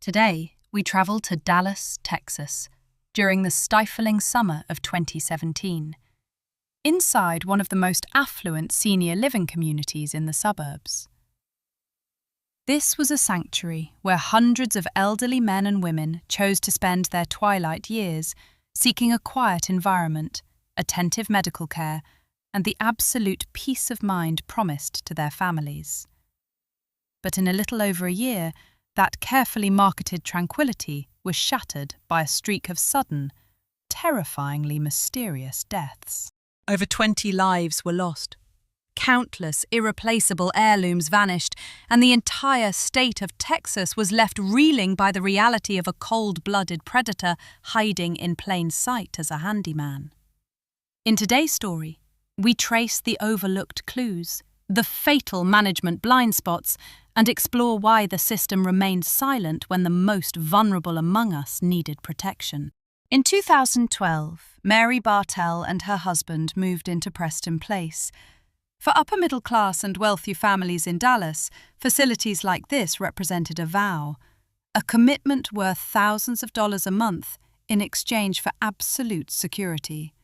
Today, we travel to Dallas, Texas, during the stifling summer of 2017. Inside one of the most affluent senior living communities in the suburbs. This was a sanctuary where hundreds of elderly men and women chose to spend their twilight years seeking a quiet environment, attentive medical care, and the absolute peace of mind promised to their families. But in a little over a year, that carefully marketed tranquility was shattered by a streak of sudden, terrifyingly mysterious deaths. Over 20 lives were lost. Countless irreplaceable heirlooms vanished, and the entire state of Texas was left reeling by the reality of a cold-blooded predator hiding in plain sight as a handyman. In today's story, we trace the overlooked clues, the fatal management blind spots, and explore why the system remained silent when the most vulnerable among us needed protection. In 2012, Mary Bartell and her husband moved into Preston Place. For upper-middle-class and wealthy families in Dallas, facilities like this represented a vow, a commitment worth thousands of dollars a month in exchange for absolute security.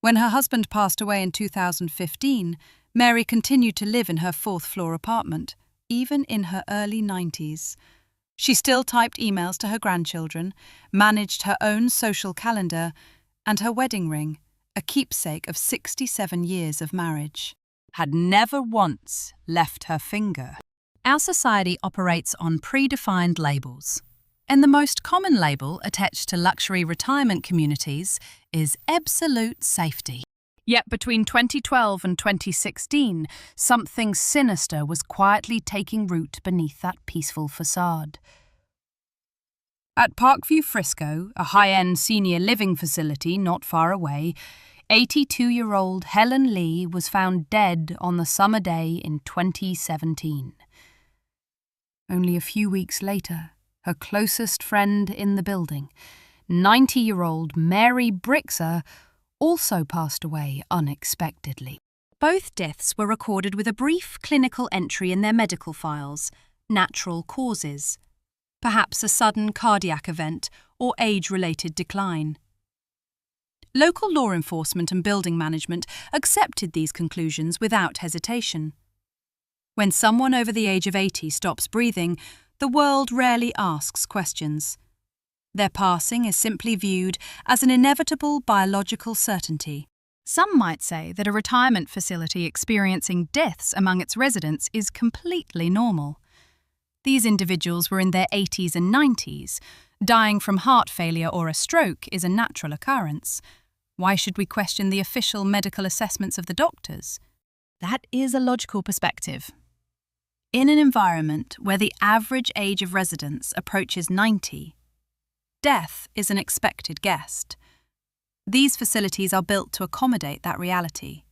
When her husband passed away in 2015, Mary continued to live in her fourth-floor apartment, even in her early 90s. She still typed emails to her grandchildren, managed her own social calendar, and her wedding ring, a keepsake of 67 years of marriage, had never once left her finger. Our society operates on predefined labels, and the most common label attached to luxury retirement communities is absolute safety. Yet between 2012 and 2016, something sinister was quietly taking root beneath that peaceful facade. At Parkview Frisco, a high-end senior living facility not far away, 82-year-old Helen Lee was found dead on the summer day in 2017. Only a few weeks later, her closest friend in the building, 90-year-old Mary Brixer, also passed away unexpectedly. Both deaths were recorded with a brief clinical entry in their medical files, natural causes, perhaps a sudden cardiac event or age-related decline. Local law enforcement and building management accepted these conclusions without hesitation. When someone over the age of 80 stops breathing, the world rarely asks questions. Their passing is simply viewed as an inevitable biological certainty. Some might say that a retirement facility experiencing deaths among its residents is completely normal. These individuals were in their 80s and 90s. Dying from heart failure or a stroke is a natural occurrence. Why should we question the official medical assessments of the doctors? That is a logical perspective. In an environment where the average age of residents approaches 90, death is an expected guest. These facilities are built to accommodate that reality.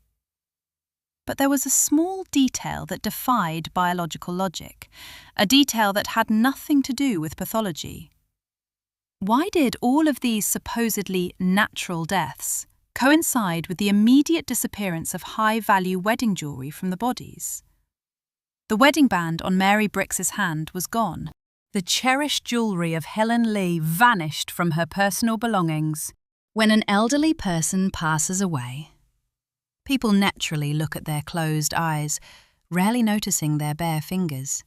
But there was a small detail that defied biological logic, a detail that had nothing to do with pathology. Why did all of these supposedly natural deaths coincide with the immediate disappearance of high-value wedding jewelry from the bodies? The wedding band on Mary Brix's hand was gone. The cherished jewelry of Helen Lee vanished from her personal belongings. When an elderly person passes away, people naturally look at their closed eyes, rarely noticing their bare fingers.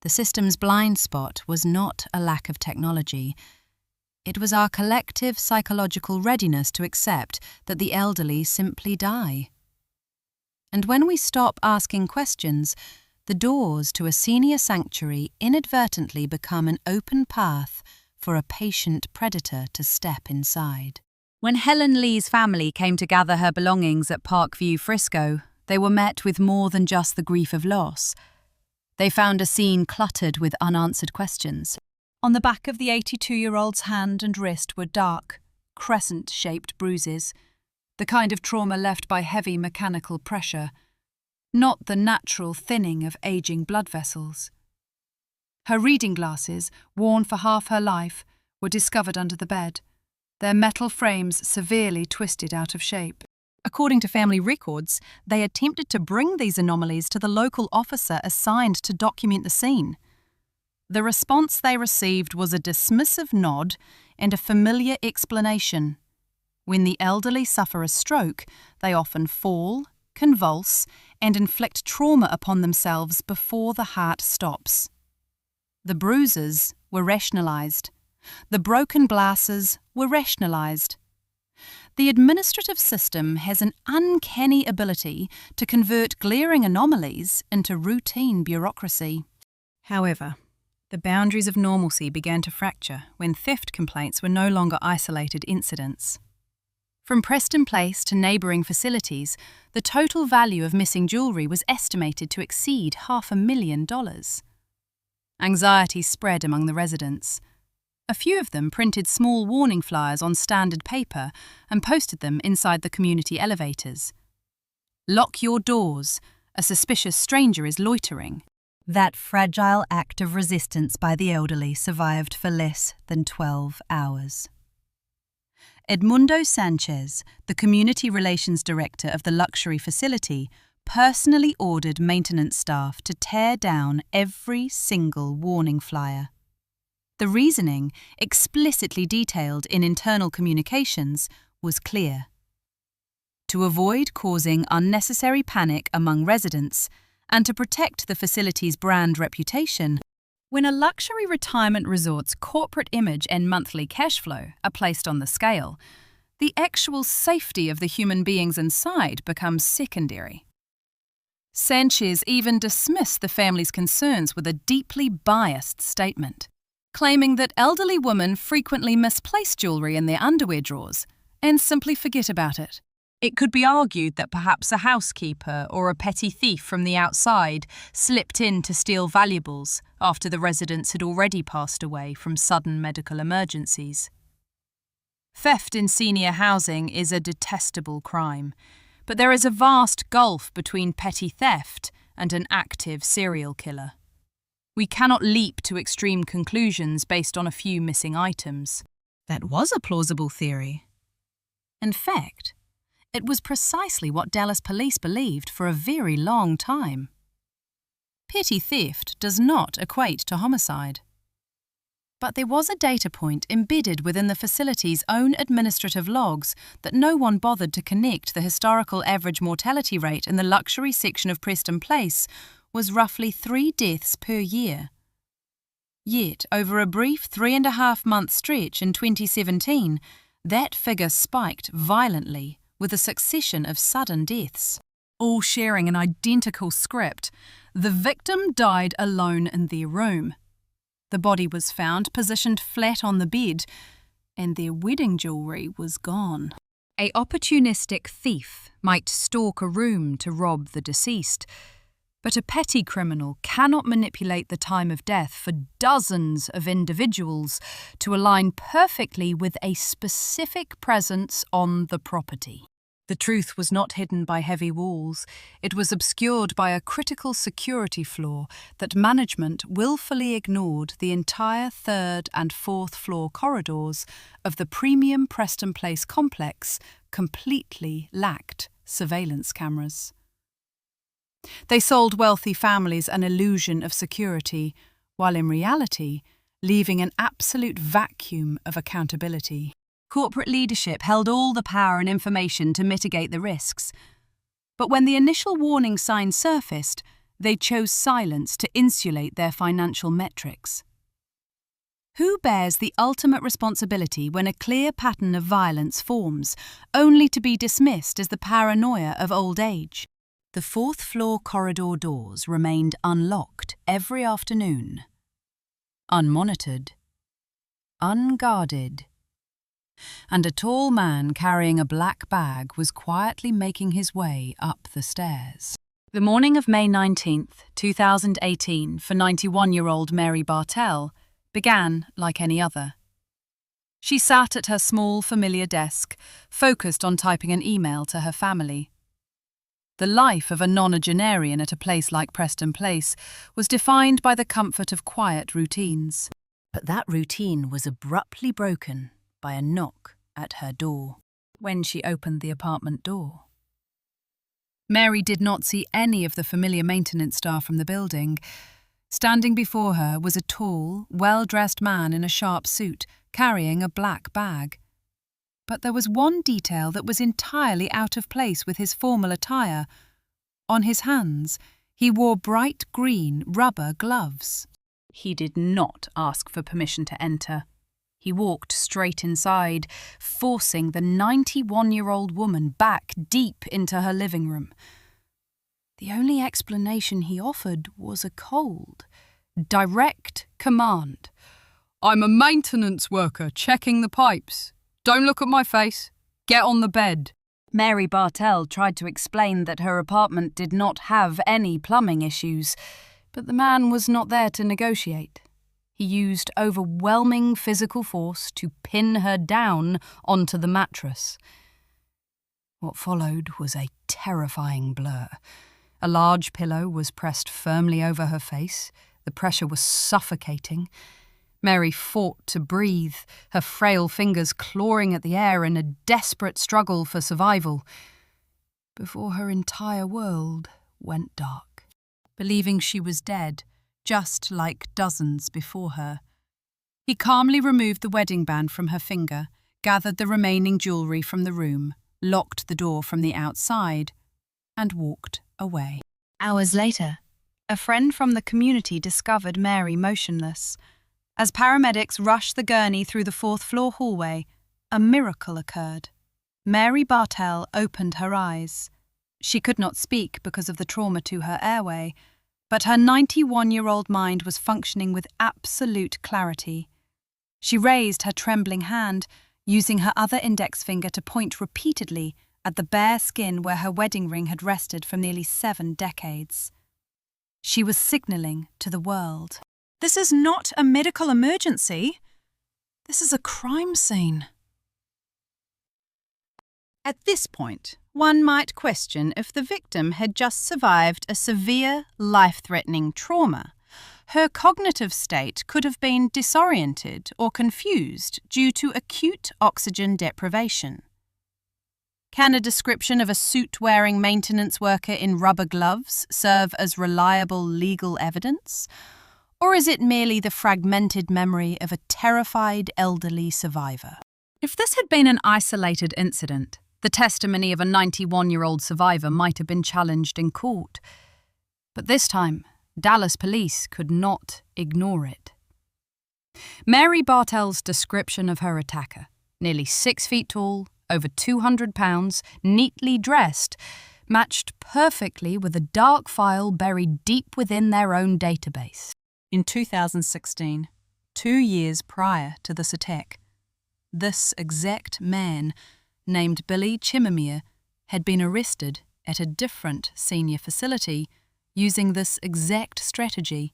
The system's blind spot was not a lack of technology. It was our collective psychological readiness to accept that the elderly simply die. And when we stop asking questions, the doors to a senior sanctuary inadvertently become an open path for a patient predator to step inside. When Helen Lee's family came to gather her belongings at Parkview Frisco, they were met with more than just the grief of loss. They found a scene cluttered with unanswered questions. On the back of the 82-year-old's hand and wrist were dark, crescent-shaped bruises, the kind of trauma left by heavy mechanical pressure, not the natural thinning of aging blood vessels. Her reading glasses, worn for half her life, were discovered under the bed, their metal frames severely twisted out of shape. According to family records, they attempted to bring these anomalies to the local officer assigned to document the scene. The response they received was a dismissive nod and a familiar explanation. When the elderly suffer a stroke, they often fall, convulse, and inflict trauma upon themselves before the heart stops. The bruises were rationalised. The broken glasses were rationalised. The administrative system has an uncanny ability to convert glaring anomalies into routine bureaucracy. However, the boundaries of normalcy began to fracture when theft complaints were no longer isolated incidents. From Preston Place to neighbouring facilities, the total value of missing jewellery was estimated to exceed $500,000. Anxiety spread among the residents. A few of them printed small warning flyers on standard paper and posted them inside the community elevators. "Lock your doors. A suspicious stranger is loitering." That fragile act of resistance by the elderly survived for less than 12 hours. Edmundo Sanchez, the Community Relations Director of the luxury facility, personally ordered maintenance staff to tear down every single warning flyer. The reasoning, explicitly detailed in internal communications, was clear. To avoid causing unnecessary panic among residents and to protect the facility's brand reputation, when a luxury retirement resort's corporate image and monthly cash flow are placed on the scale, the actual safety of the human beings inside becomes secondary. Sanchez even dismissed the family's concerns with a deeply biased statement, claiming that elderly women frequently misplace jewellery in their underwear drawers and simply forget about it. It could be argued that perhaps a housekeeper or a petty thief from the outside slipped in to steal valuables after the residents had already passed away from sudden medical emergencies. Theft in senior housing is a detestable crime, but there is a vast gulf between petty theft and an active serial killer. We cannot leap to extreme conclusions based on a few missing items. That was a plausible theory. In fact, it was precisely what Dallas police believed for a very long time. Petty theft does not equate to homicide. But there was a data point embedded within the facility's own administrative logs that no one bothered to connect. The historical average mortality rate in the luxury section of Preston Place was roughly 3 deaths per year. Yet, over a brief 3.5-month stretch in 2017, that figure spiked violently with a succession of sudden deaths, all sharing an identical script. The victim died alone in their room. The body was found positioned flat on the bed, and their wedding jewellery was gone. An opportunistic thief might stalk a room to rob the deceased, but a petty criminal cannot manipulate the time of death for dozens of individuals to align perfectly with a specific presence on the property. The truth was not hidden by heavy walls. It was obscured by a critical security flaw that management willfully ignored. The entire 3rd and 4th floor corridors of the premium Preston Place complex completely lacked surveillance cameras. They sold wealthy families an illusion of security, while in reality, leaving an absolute vacuum of accountability. Corporate leadership held all the power and information to mitigate the risks. But when the initial warning signs surfaced, they chose silence to insulate their financial metrics. Who bears the ultimate responsibility when a clear pattern of violence forms, only to be dismissed as the paranoia of old age? The 4th floor corridor doors remained unlocked every afternoon, unmonitored, unguarded, and a tall man carrying a black bag was quietly making his way up the stairs. The morning of May 19, 2018, for 91-year-old Mary Bartell began like any other. She sat at her small, familiar desk, focused on typing an email to her family. The life of a nonagenarian at a place like Preston Place was defined by the comfort of quiet routines. But that routine was abruptly broken by a knock at her door. When she opened the apartment door, Mary did not see any of the familiar maintenance staff from the building. Standing before her was a tall, well-dressed man in a sharp suit, carrying a black bag. But there was one detail that was entirely out of place with his formal attire. On his hands, he wore bright green rubber gloves. He did not ask for permission to enter. He walked straight inside, forcing the 91-year-old woman back deep into her living room. The only explanation he offered was a cold, direct command. "I'm a maintenance worker checking the pipes. Don't look at my face. Get on the bed." Mary Bartell tried to explain that her apartment did not have any plumbing issues, but the man was not there to negotiate. He used overwhelming physical force to pin her down onto the mattress. What followed was a terrifying blur. A large pillow was pressed firmly over her face. The pressure was suffocating. Mary fought to breathe, her frail fingers clawing at the air in a desperate struggle for survival, before her entire world went dark. Believing she was dead, just like dozens before her, he calmly removed the wedding band from her finger, gathered the remaining jewellery from the room, locked the door from the outside, and walked away. Hours later, a friend from the community discovered Mary motionless. As paramedics rushed the gurney through the fourth-floor hallway, a miracle occurred. Mary Bartell opened her eyes. She could not speak because of the trauma to her airway, but her 91-year-old mind was functioning with absolute clarity. She raised her trembling hand, using her other index finger to point repeatedly at the bare skin where her wedding ring had rested for nearly 7 decades. She was signalling to the world. "This is not a medical emergency. This is a crime scene." At this point, one might question if the victim had just survived a severe, life-threatening trauma. Her cognitive state could have been disoriented or confused due to acute oxygen deprivation. Can a description of a suit-wearing maintenance worker in rubber gloves serve as reliable legal evidence? Or is it merely the fragmented memory of a terrified elderly survivor? If this had been an isolated incident, the testimony of a 91-year-old survivor might have been challenged in court. But this time, Dallas police could not ignore it. Mary Bartell's description of her attacker, nearly 6 feet tall, over 200 pounds, neatly dressed, matched perfectly with a dark file buried deep within their own database. In 2016, 2 years prior to this attack, this exact man, named Billy Chemirmir, had been arrested at a different senior facility using this exact strategy,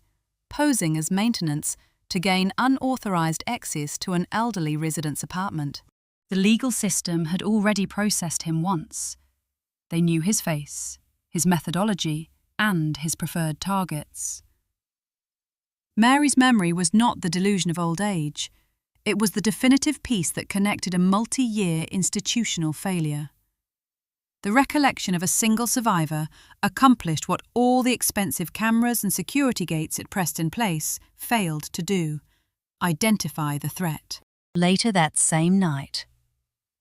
posing as maintenance to gain unauthorized access to an elderly resident's apartment. The legal system had already processed him once. They knew his face, his methodology, and his preferred targets. Mary's memory was not the delusion of old age. It was the definitive piece that connected a multi-year institutional failure. The recollection of a single survivor accomplished what all the expensive cameras and security gates it pressed in place failed to do: identify the threat. Later that same night,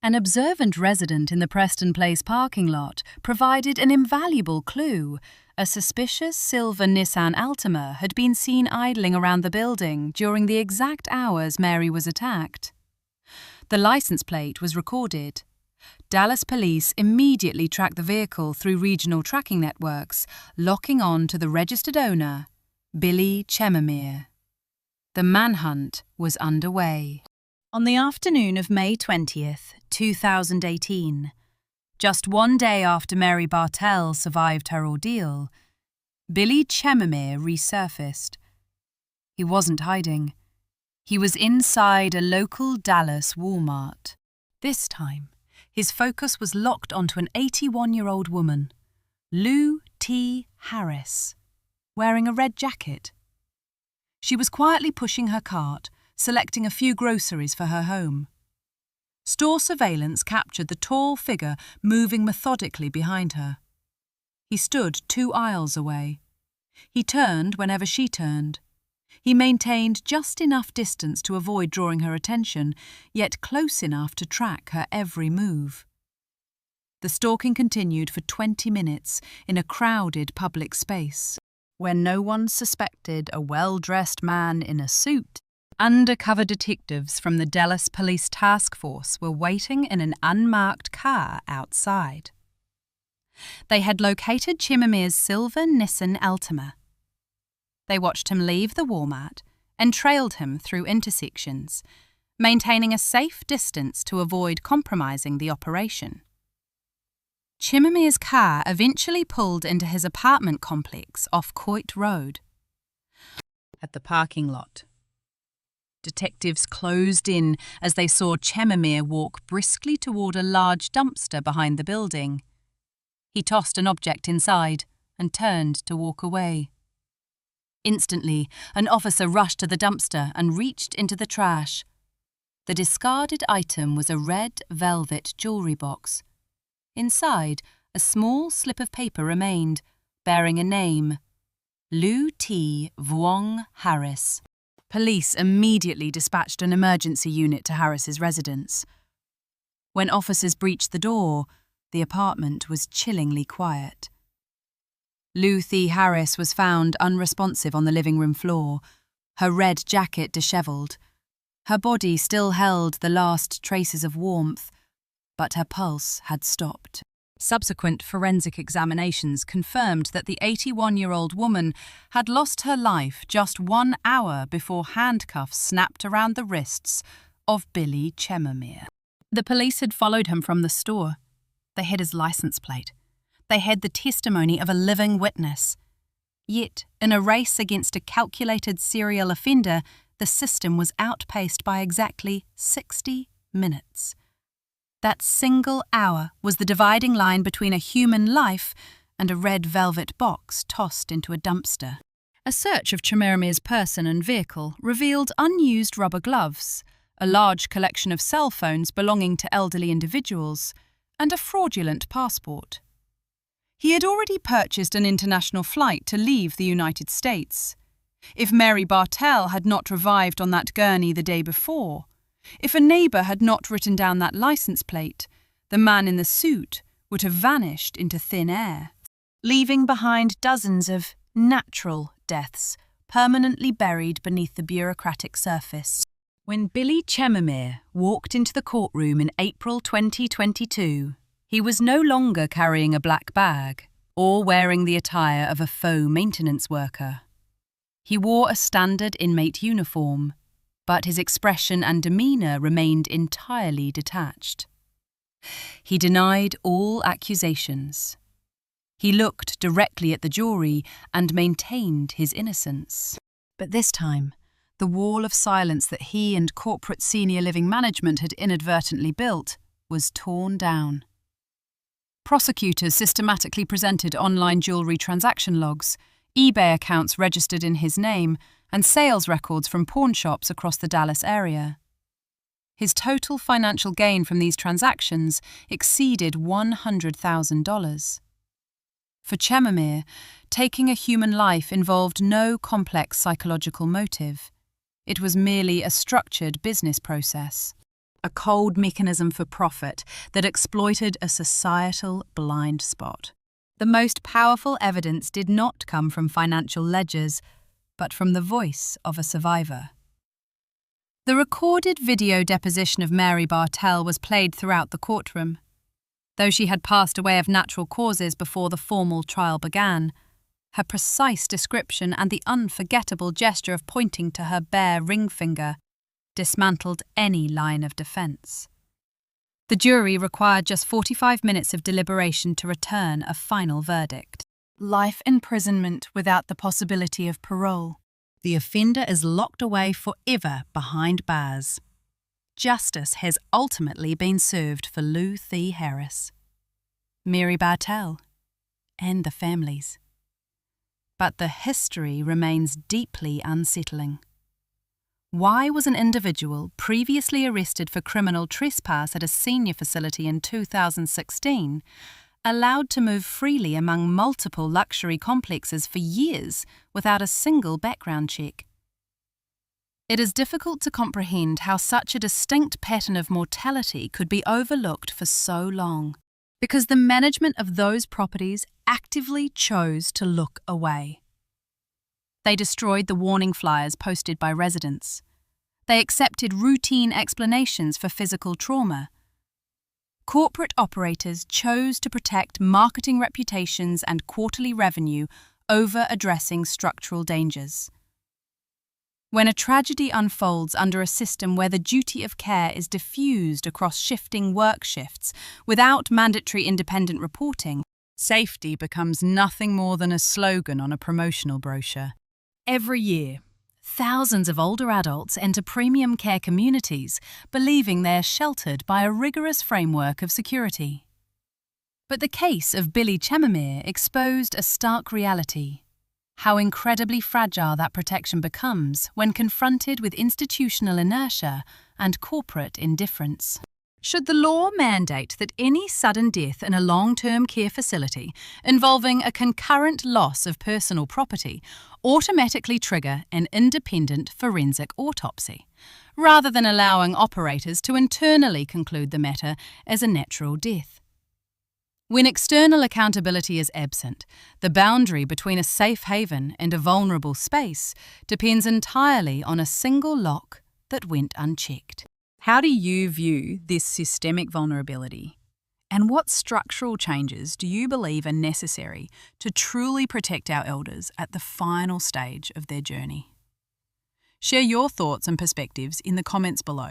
an observant resident in the Preston Place parking lot provided an invaluable clue. A suspicious silver Nissan Altima had been seen idling around the building during the exact hours Mary was attacked. The license plate was recorded. Dallas police immediately tracked the vehicle through regional tracking networks, locking on to the registered owner, Billy Chemirmir. The manhunt was underway. On the afternoon of May 20th, 2018, just 1 day after Mary Bartell survived her ordeal, Billy Chemirmir resurfaced. He wasn't hiding. He was inside a local Dallas Walmart. This time, his focus was locked onto an 81-year-old woman, Lou T. Harris, wearing a red jacket. She was quietly pushing her cart, selecting a few groceries for her home. Store surveillance captured the tall figure moving methodically behind her. He stood 2 aisles away. He turned whenever she turned. He maintained just enough distance to avoid drawing her attention, yet close enough to track her every move. The stalking continued for 20 minutes in a crowded public space. When no one suspected a well-dressed man in a suit, undercover detectives from the Dallas Police Task Force were waiting in an unmarked car outside. They had located Chemirmir's silver Nissan Altima. They watched him leave the Walmart and trailed him through intersections, maintaining a safe distance to avoid compromising the operation. Chemirmir's car eventually pulled into his apartment complex off Coit Road. At the parking lot, detectives closed in as they saw Chemirmir walk briskly toward a large dumpster behind the building. He tossed an object inside and turned to walk away. Instantly, an officer rushed to the dumpster and reached into the trash. The discarded item was a red velvet jewelry box. Inside, a small slip of paper remained, bearing a name: Lou T. Vuong Harris. Police immediately dispatched an emergency unit to Harris's residence. When officers breached the door, the apartment was chillingly quiet. Lou T. Harris was found unresponsive on the living room floor, her red jacket dishevelled. Her body still held the last traces of warmth, but her pulse had stopped. Subsequent forensic examinations confirmed that the 81-year-old woman had lost her life just 1 hour before handcuffs snapped around the wrists of Billy Chemirmir. The police had followed him from the store. They had his license plate. They had the testimony of a living witness. Yet, in a race against a calculated serial offender, the system was outpaced by exactly 60 minutes. That single hour was the dividing line between a human life and a red velvet box tossed into a dumpster. A search of Chemirmir's person and vehicle revealed unused rubber gloves, a large collection of cell phones belonging to elderly individuals, and a fraudulent passport. He had already purchased an international flight to leave the United States. If Mary Bartell had not revived on that gurney the day before, if a neighbour had not written down that license plate, the man in the suit would have vanished into thin air, leaving behind dozens of natural deaths permanently buried beneath the bureaucratic surface. When Billy Chemirmir walked into the courtroom in April 2022, he was no longer carrying a black bag or wearing the attire of a faux maintenance worker. He wore a standard inmate uniform, but his expression and demeanour remained entirely detached. He denied all accusations. He looked directly at the jury and maintained his innocence. But this time, the wall of silence that he and corporate senior living management had inadvertently built was torn down. Prosecutors systematically presented online jewellery transaction logs, eBay accounts registered in his name, and sales records from pawn shops across the Dallas area. His total financial gain from these transactions exceeded $100,000. For Chemirmir, taking a human life involved no complex psychological motive. It was merely a structured business process, a cold mechanism for profit that exploited a societal blind spot. The most powerful evidence did not come from financial ledgers, but from the voice of a survivor. The recorded video deposition of Mary Bartell was played throughout the courtroom. Though she had passed away of natural causes before the formal trial began, her precise description and the unforgettable gesture of pointing to her bare ring finger dismantled any line of defence. The jury required just 45 minutes of deliberation to return a final verdict. Life imprisonment without the possibility of parole. The offender is locked away forever behind bars. Justice has ultimately been served for Lou T. Harris, Mary Bartell, and the families. But the history remains deeply unsettling. Why was an individual previously arrested for criminal trespass at a senior facility in 2016 allowed to move freely among multiple luxury complexes for years without a single background check. It is difficult to comprehend how such a distinct pattern of mortality could be overlooked for so long, because the management of those properties actively chose to look away. They destroyed the warning flyers posted by residents. They accepted routine explanations for physical trauma. Corporate operators chose to protect marketing reputations and quarterly revenue over addressing structural dangers. When a tragedy unfolds under a system where the duty of care is diffused across shifting work shifts without mandatory independent reporting, safety becomes nothing more than a slogan on a promotional brochure. Every year, thousands of older adults enter premium care communities believing they are sheltered by a rigorous framework of security. But the case of Billy Chemirmir exposed a stark reality: how incredibly fragile that protection becomes when confronted with institutional inertia and corporate indifference. Should the law mandate that any sudden death in a long-term care facility involving a concurrent loss of personal property automatically trigger an independent forensic autopsy, rather than allowing operators to internally conclude the matter as a natural death? When external accountability is absent, the boundary between a safe haven and a vulnerable space depends entirely on a single lock that went unchecked. How do you view this systemic vulnerability? And what structural changes do you believe are necessary to truly protect our elders at the final stage of their journey? Share your thoughts and perspectives in the comments below.